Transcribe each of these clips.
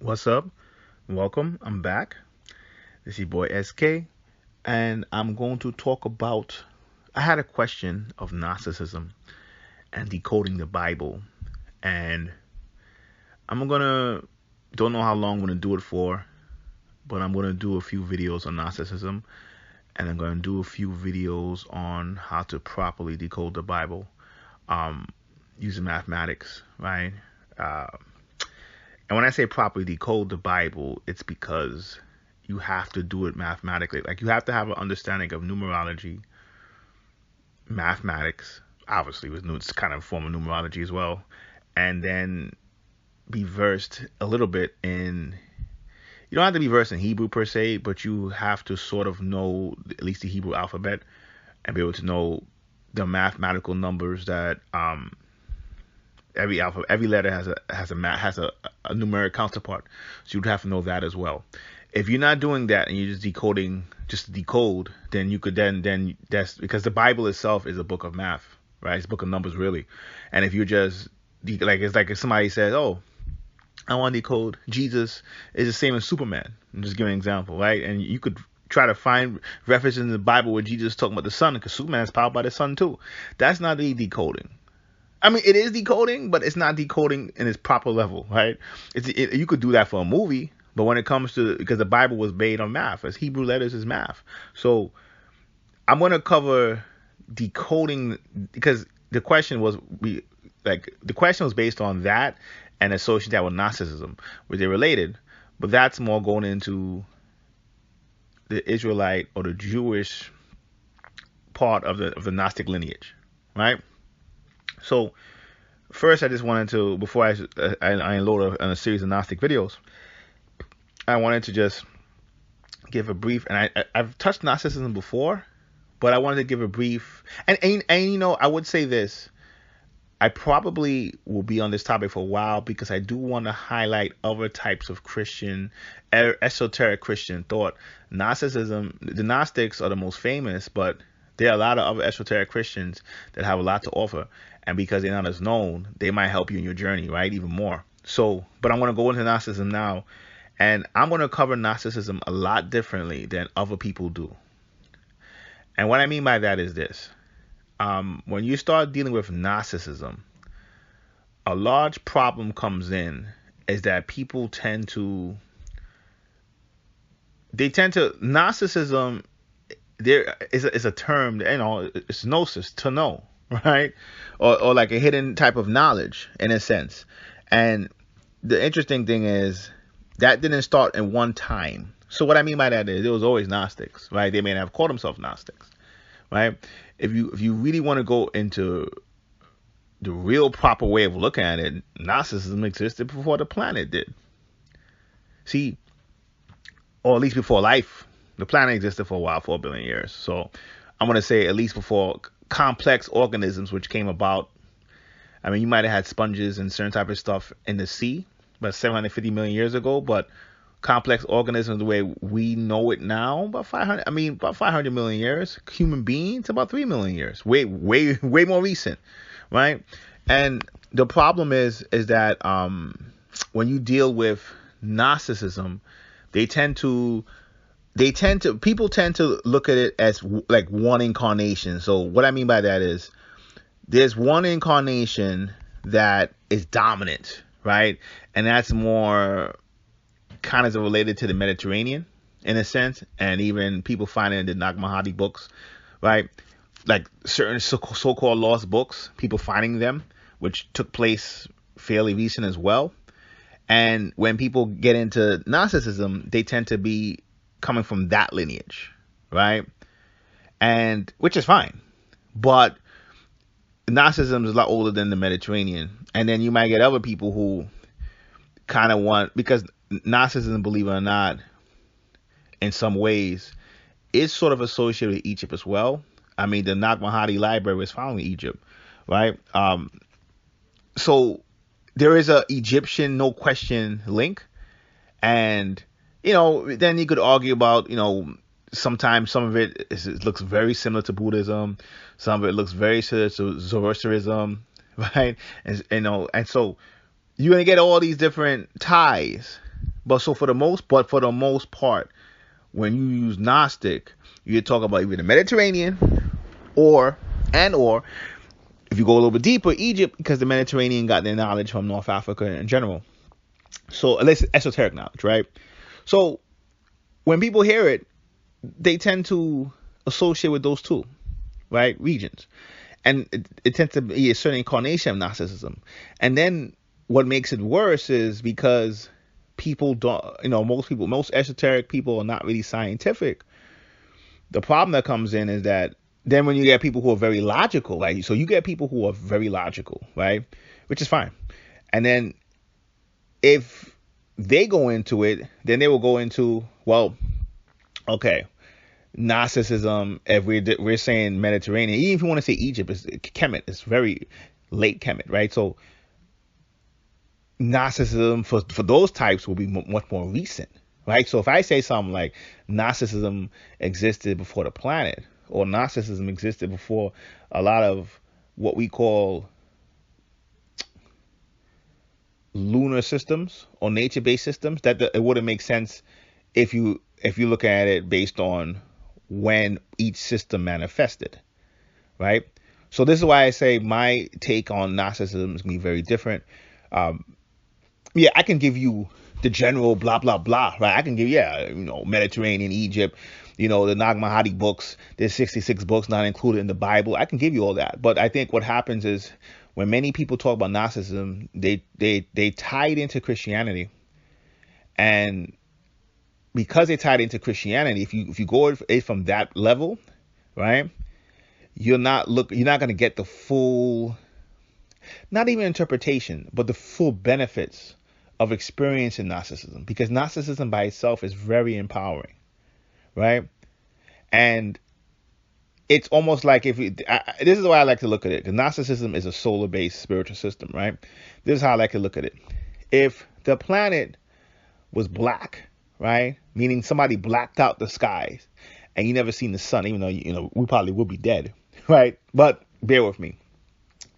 What's up? Welcome. I'm back. This is your boy SK, and I'm going to talk about. I had a question of Gnosticism and decoding the Bible, and I'm gonna. Don't know how long I'm gonna do it for, but I'm gonna do a few videos on Gnosticism, and I'm gonna do a few videos on how to properly decode the Bible, um, using mathematics, right? Uh, And when I say properly decode the Bible, it's because you have to do it mathematically. Like you have to have an understanding of numerology, mathematics, obviously it's kind of a form of numerology as well, and then be versed a little bit in. You don't have to be versed in Hebrew per se, but you have to sort of know at least the Hebrew alphabet and be able to know the mathematical numbers that every letter has a numeric counterpart, so you'd have to know that as well. If you're not doing that and you're just decoding just to decode, then you could then that's because the Bible itself is a book of math, right? It's a book of numbers really. And if you're just like, it's like if somebody says, oh, I want to decode Jesus is the same as Superman. I'm just giving an example, right? And you could try to find references in the Bible where Jesus is talking about the sun, because Superman is powered by the sun too. That's not the decoding. I mean, it is decoding, but it's not decoding in its proper level, right? You could do that for a movie, but when it comes to, because the Bible was made on math, as Hebrew letters is math. So I'm going to cover decoding, because the question was based on that and associate that with Gnosticism, where they're related, but that's more going into the Israelite or the Jewish part of the Gnostic lineage, right? So first, I just wanted to, before I unload on a series of Gnostic videos, I wanted to just give a brief, and I've touched Gnosticism before, but I wanted to give a brief, and you know, I would say this, I probably will be on this topic for a while because I do want to highlight other types of Christian, esoteric Christian thought. Gnosticism, the Gnostics are the most famous, but there are a lot of other esoteric Christians that have a lot to offer. And because they're not as known, they might help you in your journey, right? Even more. So, but I'm going to go into Gnosticism now. And I'm going to cover Gnosticism a lot differently than other people do. And what I mean by that is this. When you start dealing with Gnosticism, a large problem comes in is that people tend to Gnosticism, there is a term, you know, it's gnosis, to know, right? Or like a hidden type of knowledge in a sense. And the interesting thing is that didn't start in one time. So what I mean by that is there was always Gnostics, right? They may not have called themselves Gnostics, right? If you really want to go into the real proper way of looking at it, Gnosticism existed before the planet did. See, or at least before life. The planet existed for a while, 4 billion years. So I'm going to say at least before complex organisms, which came about. I mean, you might have had sponges and certain type of stuff in the sea, about 750 million years ago. But complex organisms, the way we know it now, about 500 million years. Human beings, about 3 million years. Way more recent, right? And the problem is that when you deal with Gnosticism, people tend to look at it as like one incarnation. So what I mean by that is there's one incarnation that is dominant, right? And that's more kind of related to the Mediterranean in a sense. And even people find it in the Nag Hammadi books, right? Like certain so-called lost books, people finding them, which took place fairly recent as well. And when people get into Gnosticism, they tend to be coming from that lineage, right? And which is fine, but Gnosticism is a lot older than the Mediterranean. And then you might get other people who kind of want, because Gnosticism, believe it or not, in some ways is sort of associated with Egypt as well. I mean, the Nag Hammadi library was found in Egypt, right? So there is a Egyptian, no question, link. And you know, then you could argue about, you know, sometimes some of it looks very similar to Buddhism. Some of it looks very similar to Zoroastrianism, right? And you know, and so you're going to get all these different ties. But for the most part, when you use Gnostic, you talk about either the Mediterranean or if you go a little bit deeper, Egypt, because the Mediterranean got their knowledge from North Africa in general. So at least esoteric knowledge, right? So when people hear it, they tend to associate with those two, right, regions. And it tends to be a certain incarnation of Gnosticism. And then what makes it worse is because people don't, most esoteric people are not really scientific. The problem that comes in is that then when you get people who are very logical, right? So you get people who are very logical, right? Which is fine. And then if they go into it, then they will go into, well, okay, Gnosticism, if we're saying Mediterranean, even if you want to say Egypt, it's Kemet, it's very late Kemet, right? So Gnosticism for those types will be much more recent, right? So if I say something like Gnosticism existed before the planet, or Gnosticism existed before a lot of what we call lunar systems or nature-based systems, that it wouldn't make sense if you look at it based on when each system manifested, right? So this is why I say my take on Gnosticism is going to be very different. Yeah, I can give you the general blah, blah, blah, right? I can give, Mediterranean, Egypt, the Nag Hammadi books. There's 66 books not included in the Bible. I can give you all that. But I think what happens is when many people talk about Gnosticism, they tie it into Christianity. And because they tied into Christianity, if you go from that level, right, you're not going to get the full, not even interpretation, but the full benefits of experiencing Gnosticism, because Gnosticism by itself is very empowering, right? And it's almost like this is the way I like to look at it, because Gnosticism is a solar-based spiritual system, right? This is how I like to look at it. If the planet was black, right, meaning somebody blacked out the skies and you never seen the sun, even though we probably would be dead, right? But bear with me.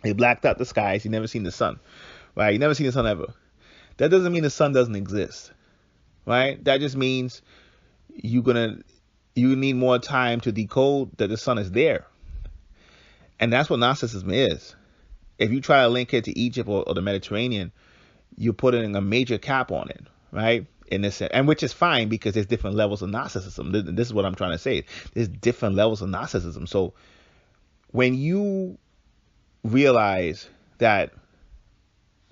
They blacked out the skies, you never seen the sun, right? You never seen the sun ever. That doesn't mean the sun doesn't exist, right? That just means you need more time to decode that the sun is there. And that's what Gnosticism is. If you try to link it to Egypt or the Mediterranean, you're putting a major cap on it, right? In this, and which is fine, because there's different levels of Gnosticism. This is what I'm trying to say. There's different levels of Gnosticism. So when you realize that,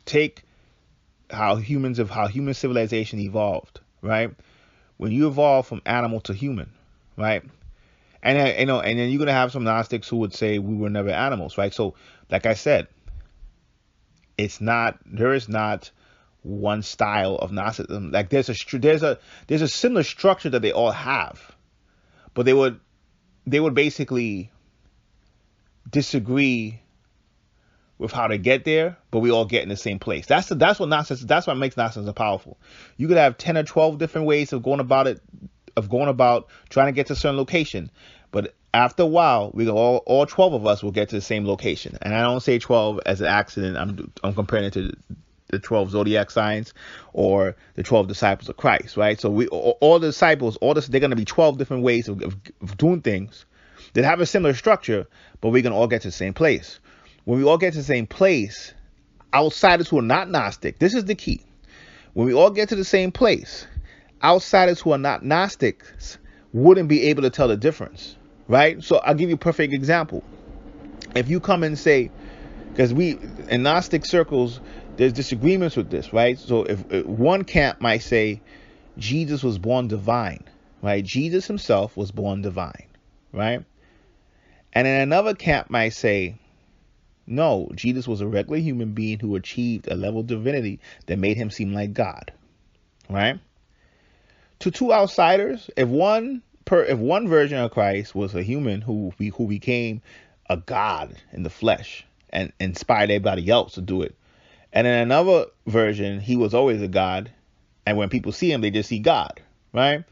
take how human civilization evolved, right? When you evolve from animal to human, right? And then you're gonna have some Gnostics who would say we were never animals, right? So, like I said, there is not one style of Gnosticism. Like there's a similar structure that they all have, but they would basically disagree with how to get there, but we all get in the same place. That's what makes Gnosticism powerful. You could have 10 or 12 different ways of going about trying to get to a certain location, but after a while, all 12 of us will get to the same location. And I don't say 12 as an accident. I'm comparing it to the 12 zodiac signs or the 12 disciples of Christ, right? So all the disciples, they're going to be 12 different ways of doing things that have a similar structure, but we're going to all get to the same place. When we all get to the same place, outsiders who are not Gnostic, this is the key. When we all get to the same place, outsiders who are not Gnostics wouldn't be able to tell the difference, right? So I'll give you a perfect example. If you come and say, because in Gnostic circles, there's disagreements with this, right? So if one camp might say Jesus was born divine, right? Jesus himself was born divine, right? And then another camp might say, no, Jesus was a regular human being who achieved a level of divinity that made him seem like God, right? To two outsiders, if one version of Christ was a human who became a God in the flesh and inspired everybody else to do it, and in another version, he was always a God, and when people see him, they just see God, right?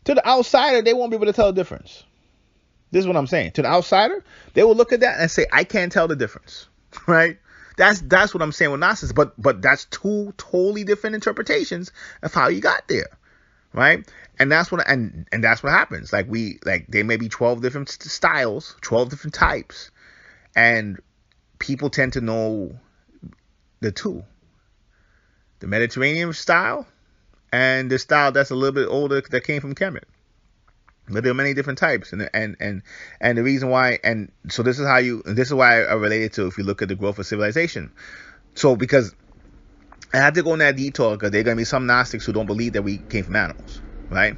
To the outsider, they won't be able to tell the difference. This is what I'm saying. To the outsider, they will look at that and say, I can't tell the difference, right? That's what I'm saying with Gnosticism. But that's two totally different interpretations of how you got there, right? And that's what that's what happens. Like there may be 12 different styles, 12 different types, and people tend to know the two, the Mediterranean style and the style that's a little bit older that came from Kemet. But there are many different types, and the reason why, and so this is why I relate it to, if you look at the growth of civilization. So because I had to go in that detail, because there are going to be some Gnostics who don't believe that we came from animals, right?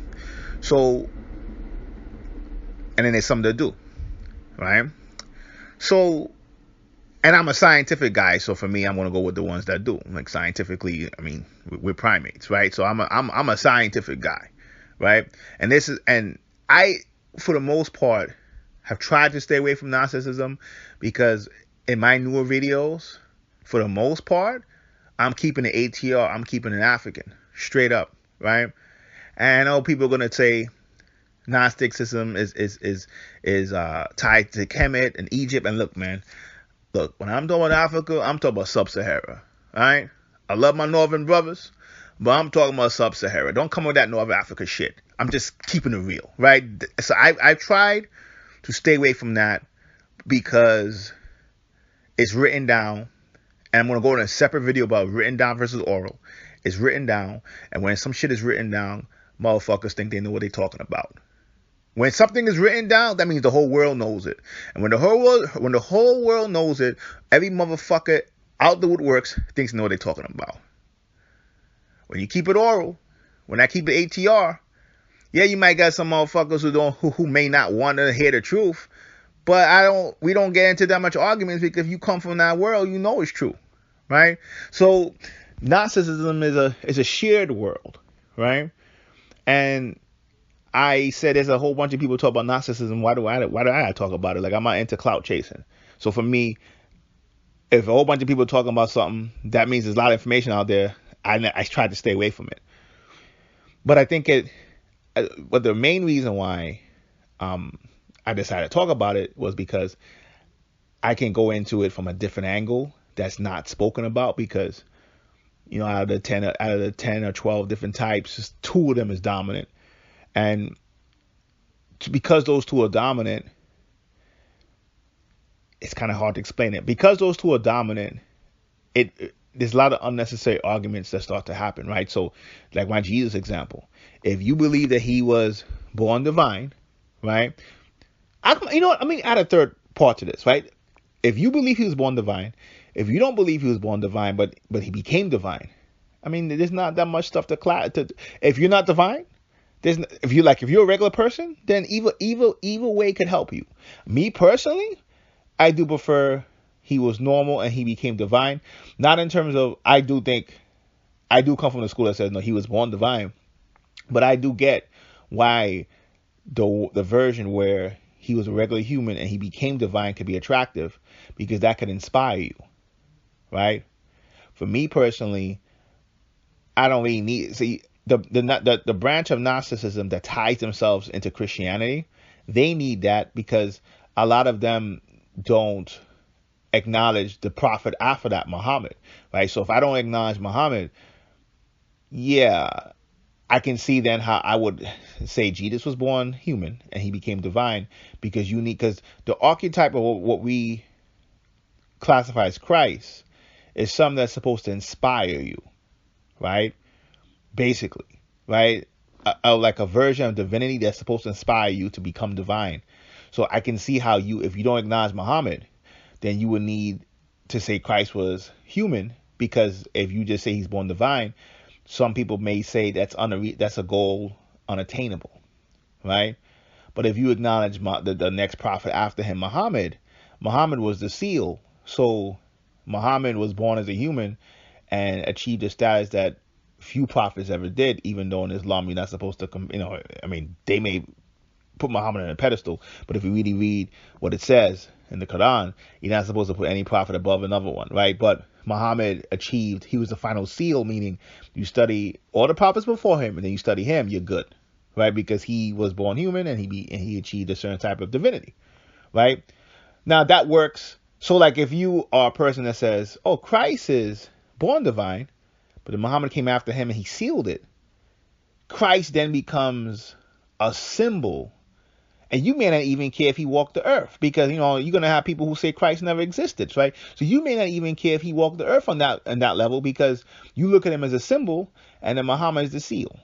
So, and then there's some that do, right? So, and I'm a scientific guy, so for me, I'm going to go with the ones that do. Like scientifically, I mean, we're primates, right? So I'm a scientific guy, right? And I, for the most part, have tried to stay away from Gnosticism, because in my newer videos, for the most part, I'm keeping the ATR, I'm keeping it African, straight up, right? And I know people are gonna say Gnosticism is tied to Kemet and Egypt. And look, man, when I'm talking about Africa, I'm talking about Sub-Sahara, all right? I love my northern brothers, but I'm talking about Sub-Sahara. Don't come with that North Africa shit. I'm just keeping it real, right? So I've tried to stay away from that because it's written down, and I'm going to go in a separate video about written down versus oral. It's written down, and when some shit is written down, motherfuckers think they know what they're talking about. When something is written down, that means the whole world knows it. And when the whole world knows it, every motherfucker out the woodworks thinks they know what they're talking about. When you keep it oral, when I keep it ATR, yeah, you might got some motherfuckers who may not want to hear the truth, but we don't get into that much arguments, because if you come from that world, you know it's true, right? So Gnosticism is a shared world, right? And I said there's a whole bunch of people talk about Gnosticism. Why do I talk about it? Like, I'm not into clout chasing. So for me, if a whole bunch of people are talking about something, that means there's a lot of information out there. I try to stay away from it. But I think but the main reason why I decided to talk about it was because I can go into it from a different angle that's not spoken about, because, you know, out of the 10 or 12 different types, just 2 of them is dominant. And because those 2 are dominant, it's kind of hard to explain it. Because those 2 are dominant, there's a lot of unnecessary arguments that start to happen, right? So, like my Jesus example, if you believe that he was born divine, right? You know what? I mean, add a third part to this, right? If you believe he was born divine, if you don't believe he was born divine, but he became divine, I mean, there's not that much stuff to if you're not divine, if you're a regular person, then either way could help you. Me personally, I do prefer he was normal and he became divine. Not in terms of, I do come from the school that says, no, he was born divine. But I do get why the version where he was a regular human and he became divine could be attractive, because that could inspire you, right? For me personally, I don't really need, see, the branch of Gnosticism that ties themselves into Christianity, they need that, because a lot of them don't acknowledge the prophet after that, Muhammad, right? So if I don't acknowledge Muhammad, yeah, I can see then how I would say Jesus was born human and he became divine, because the archetype of what we classify as Christ is something that's supposed to inspire you, right? Basically, right? Like a version of divinity that's supposed to inspire you to become divine. So I can see how if you don't acknowledge Muhammad, then you would need to say Christ was human, because if you just say he's born divine, some people may say that's a goal unattainable, right? But if you acknowledge the next prophet after him, Muhammad was the seal. So Muhammad was born as a human and achieved a status that few prophets ever did, even though in Islam you're not supposed to, I mean, they may put Muhammad on a pedestal, but if you really read what it says in the Quran, you're not supposed to put any prophet above another one, right? But Muhammad he was the final seal, meaning you study all the prophets before him and then you study him, you're good, right? Because he was born human and he achieved a certain type of divinity, right? Now that works. So like if you are a person that says, oh, Christ is born divine, but then Muhammad came after him and he sealed it, Christ then becomes a symbol. And you may not even care if he walked the earth, because you're gonna have people who say Christ never existed, right? So you may not even care if he walked the earth on that level, because you look at him as a symbol, and then Muhammad is the seal,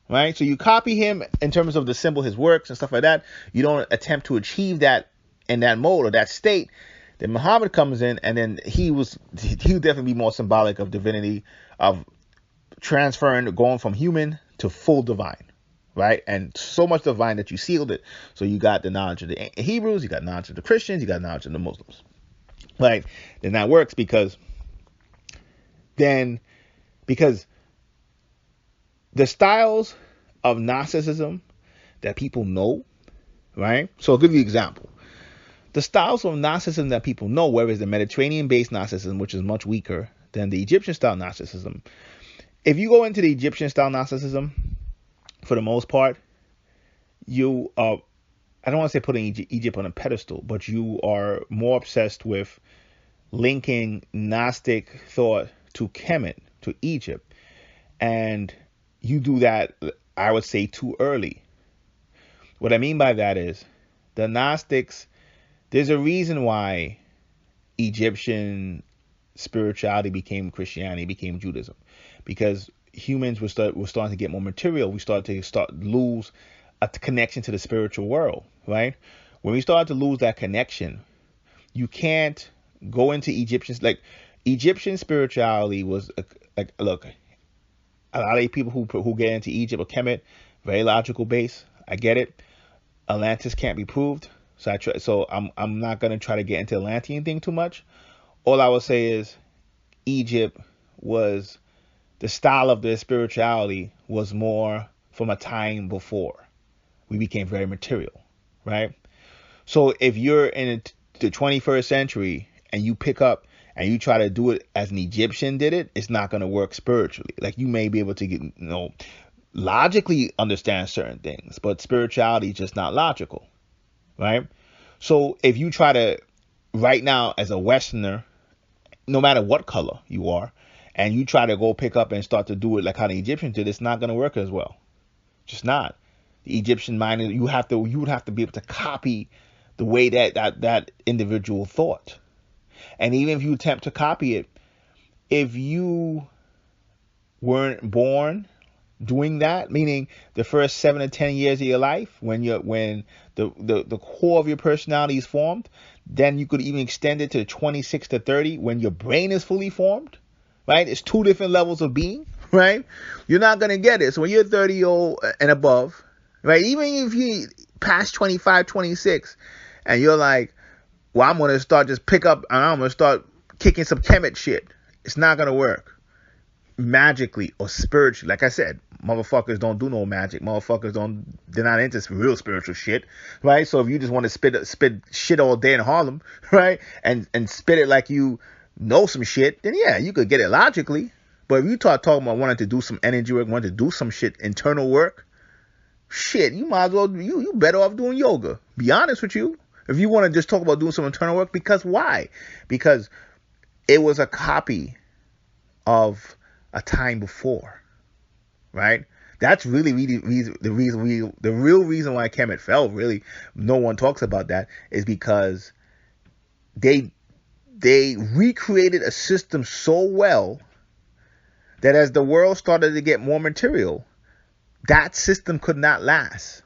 right? So you copy him in terms of the symbol, his works and stuff like that. You don't attempt to achieve that in that mode or that state. Then Muhammad comes in, and then he would definitely be more symbolic of divinity, of transferring, going from human to full divine. Right? And so much divine that you sealed it. So you got the knowledge of the Hebrews, you got knowledge of the Christians, you got knowledge of the Muslims. Right? Then that works because the styles of Gnosticism that people know, right? So I'll give you an example. The styles of Gnosticism that people know, whereas the Mediterranean-based Gnosticism, which is much weaker than the Egyptian-style Gnosticism. If you go into the Egyptian-style Gnosticism, for the most part, you I don't want to say putting Egypt on a pedestal, but you are more obsessed with linking Gnostic thought to Kemet, to Egypt. And you do that, I would say, too early. What I mean by that is, the Gnostics, there's a reason why Egyptian spirituality became Christianity, became Judaism. Because humans were starting to get more material. We started to lose a connection to the spiritual world, right? When we started to lose that connection, you can't go into Egyptian spirituality was look, a lot of people who get into Egypt or Kemet, very logical base. I get it. Atlantis can't be proved, so I'm not gonna try to get into the Atlantean thing too much. All I will say is Egypt was, the style of their spirituality was more from a time before we became very material, right? So if you're in the 21st century and you pick up and you try to do it as an Egyptian did it, it's not going to work spiritually. Like, you may be able to get, logically understand certain things, but spirituality is just not logical, right? So if you try to, right now as a Westerner, no matter what color you are, and you try to go pick up and start to do it like how the Egyptians did, it's not going to work as well. Just not. The Egyptian mind, you would have to be able to copy the way that individual thought. And even if you attempt to copy it, if you weren't born doing that, meaning the first 7 to 10 years of your life, when the core of your personality is formed, then you could even extend it to 26 to 30 when your brain is fully formed. Right? It's two different levels of being, right? You're not going to get it. So when you're 30 old and above, right? Even if you past 25, 26, and you're like, well, I'm going to start just pick up, and I'm going to start kicking some Kemet shit. It's not going to work. Magically or spiritually. Like I said, motherfuckers don't do no magic. They're not into real spiritual shit, right? So if you just want to spit shit all day in Harlem, right? And spit it like you know some shit, then yeah, you could get it logically. But if you start talking about wanting to do some energy work, wanting to do some shit, internal work, shit, you might as well, you better off doing yoga. Be honest with you. If you want to just talk about doing some internal work, because why? Because it was a copy of a time before, right? That's really the real reason why Kemet fell. Really, no one talks about that, is because they recreated a system so well that as the world started to get more material, that system could not last.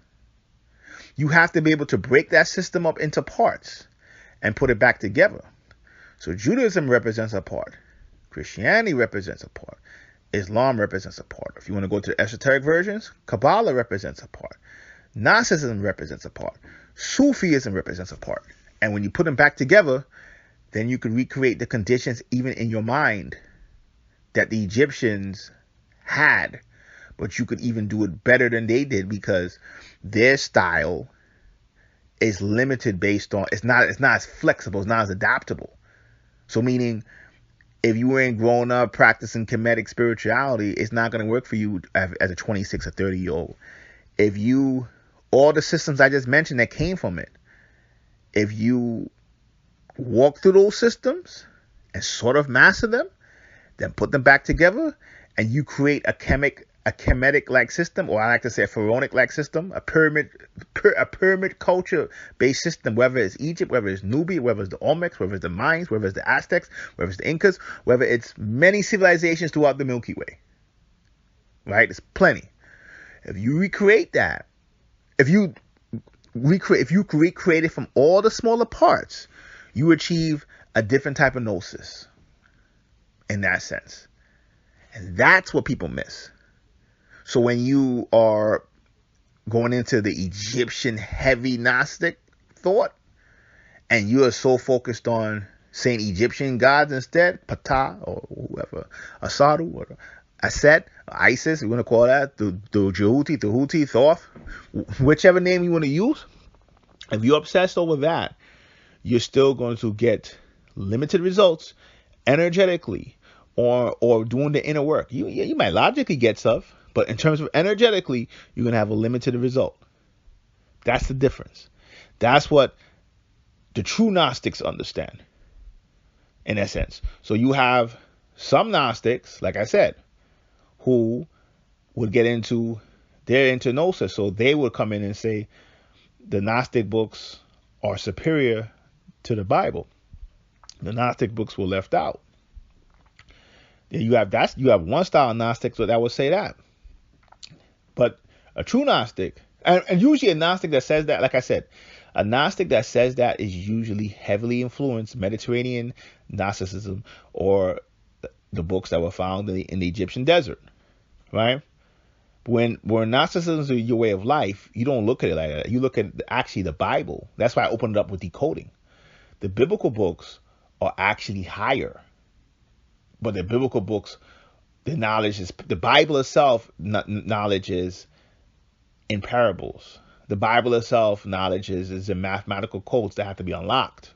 You have to be able to break that system up into parts and put it back together. So Judaism represents a part. Christianity represents a part. Islam represents a part. If you want to go to the esoteric versions, Kabbalah represents a part. Gnosticism represents a part. Sufism represents a part. And when you put them back together, then you can recreate the conditions even in your mind that the Egyptians had. But you could even do it better than they did, because their style is limited based on, it's not as flexible, it's not as adaptable. So meaning, if you ain't grown up practicing Kemetic spirituality, it's not going to work for you as a 26 or 30-year-old. If you, all the systems I just mentioned that came from it, if you walk through those systems and sort of master them, then put them back together, and you create a chemetic like system, or I like to say a pharaonic like system, a pyramid culture based system, whether it's Egypt, whether it's Nubia, whether it's the Olmecs, whether it's the Mayans, whether it's the Aztecs, whether it's the Incas, whether it's many civilizations throughout the Milky Way. Right? There's plenty. If you recreate that, if you recreate it from all the smaller parts, you achieve a different type of gnosis in that sense. And that's what people miss. So when you are going into the Egyptian heavy Gnostic thought, and you are so focused on saying Egyptian gods instead, Ptah or whoever, Asadu or Aset, Isis, you want to call that, the Jehuti, the Houthi, Thoth, whichever name you want to use, if you're obsessed over that, you're still going to get limited results energetically or doing the inner work. You might logically get stuff, but in terms of energetically, you're going to have a limited result. That's the difference. That's what the true Gnostics understand, in essence. So you have some Gnostics, like I said, who would get into their gnosis. So they would come in and say the Gnostic books are superior to the Bible. The Gnostic books were left out. You have one style of Gnostic that would say that. But a true Gnostic, and usually a Gnostic that says that, like I said, a Gnostic that says that is usually heavily influenced Mediterranean Gnosticism or the books that were found in the Egyptian desert, right? When Gnosticism is your way of life, you don't look at it like that. You look at actually the Bible. That's why I opened it up with decoding. The biblical books are actually higher. But the biblical books, the knowledge is, the Bible itself, knowledge is in parables. The Bible itself, knowledge is in mathematical codes that have to be unlocked.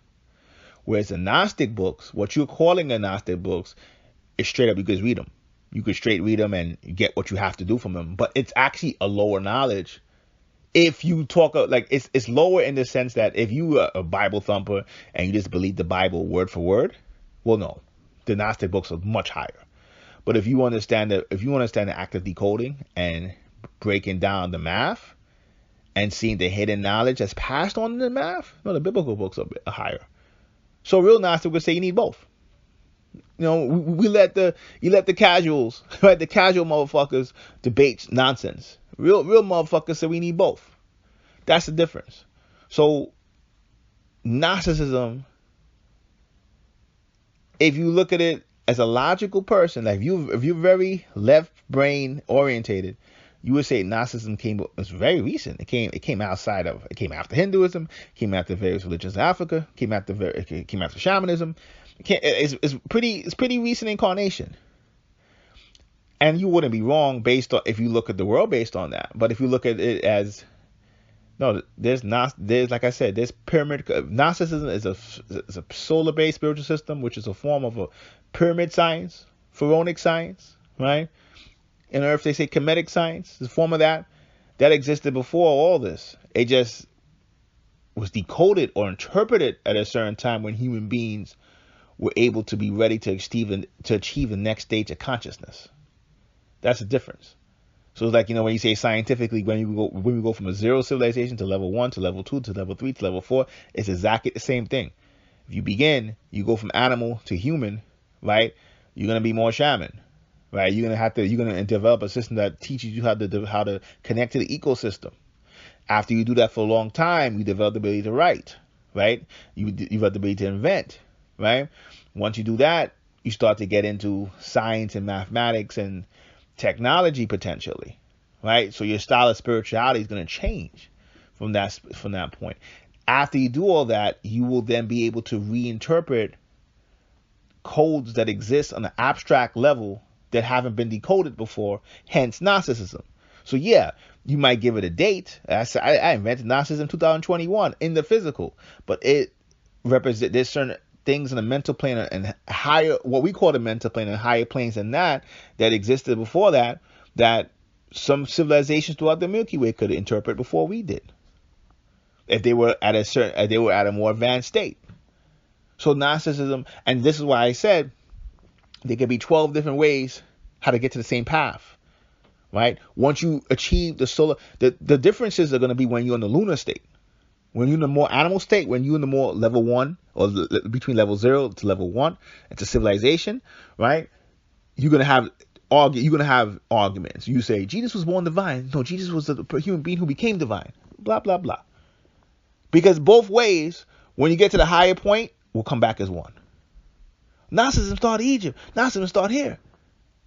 Whereas the Gnostic books, what you're calling the Gnostic books, is straight up, you can read them. You could straight read them and get what you have to do from them. But it's actually a lower knowledge. If you talk, like, it's lower in the sense that if you are a Bible thumper and you just believe the Bible word for word, well, no. The Gnostic books are much higher. But if you understand the act of decoding and breaking down the math and seeing the hidden knowledge that's passed on in the math, no, the biblical books are higher. So real Gnostic would say you need both. You know, you let the casuals, right, the casual motherfuckers debate nonsense. Real motherfuckers say we need both. That's the difference. So Gnosticism, if you look at it as a logical person, like if you're very left brain orientated, you would say Gnosticism was very recent. It came after Hinduism, came after various religions in Africa, came after shamanism. It's pretty recent incarnation. And you wouldn't be wrong if you look at the world based on that. But if you look at it as, no, there's like I said, there's pyramid. Gnosticism is a solar-based spiritual system, which is a form of a pyramid science, pharaonic science, right? In Earth, they say Kemetic science. It's a form of that existed before all this. It just was decoded or interpreted at a certain time when human beings were able to be ready to achieve the next stage of consciousness. That's the difference. So it's like, when you say scientifically, when we go from a zero civilization to level 1 to level 2 to level 3 to level 4, it's exactly the same thing. If you go from animal to human, right? You're going to be more shaman, right? You're going to develop a system that teaches you how to connect to the ecosystem. After you do that for a long time, you develop the ability to write, right? You develop the ability to invent, right? Once you do that, you start to get into science and mathematics and technology potentially, right? So your style of spirituality is going to change from that point. After you do all that, you will then be able to reinterpret codes that exist on an abstract level that haven't been decoded before, hence Gnosticism. So yeah, you might give it a date. I invented Gnosticism in 2021 in the physical, but it represents, there's certain things in the mental plane and higher, what we call the mental plane, and higher planes than that existed before that some civilizations throughout the Milky Way could interpret before we did, if they were at a more advanced state. So Gnosticism, and this is why I said there could be 12 different ways how to get to the same path, right? Once you achieve the solar, the differences are going to be when you're in the lunar state. When you're in the more animal state, when you're in the more level 1 or between level 0 to level 1, it's a civilization, right? You're going to have arguments. You say Jesus was born divine. No, Jesus was a human being who became divine. Blah, blah, blah. Because both ways, when you get to the higher point, will come back as one. Gnosticism started Egypt. Gnosticism started here.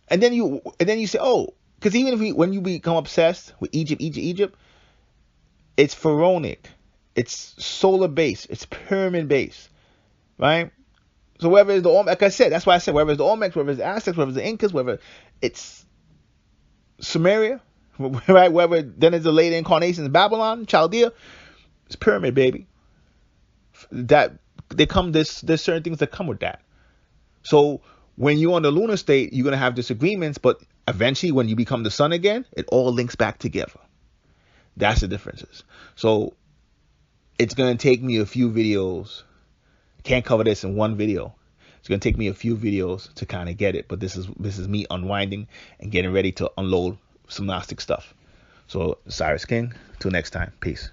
And then you say, oh, because even if when you become obsessed with Egypt, it's pharaonic. It's solar based. It's pyramid based. Right? So whether it's the like I said, that's why I said whether it's the Olmecs, whether it's the Aztecs, whether it's the Incas, whether it's Sumeria, right? Whether then it's the later incarnations in Babylon, Chaldea, it's pyramid, baby. That there's certain things that come with that. So when you're on the lunar state, you're gonna have disagreements, but eventually when you become the sun again, it all links back together. That's the differences. So it's gonna take me a few videos. Can't cover this in one video. It's gonna take me a few videos to kind of get it, but this is me unwinding and getting ready to unload some Gnostic stuff. So Siris King, till next time, peace.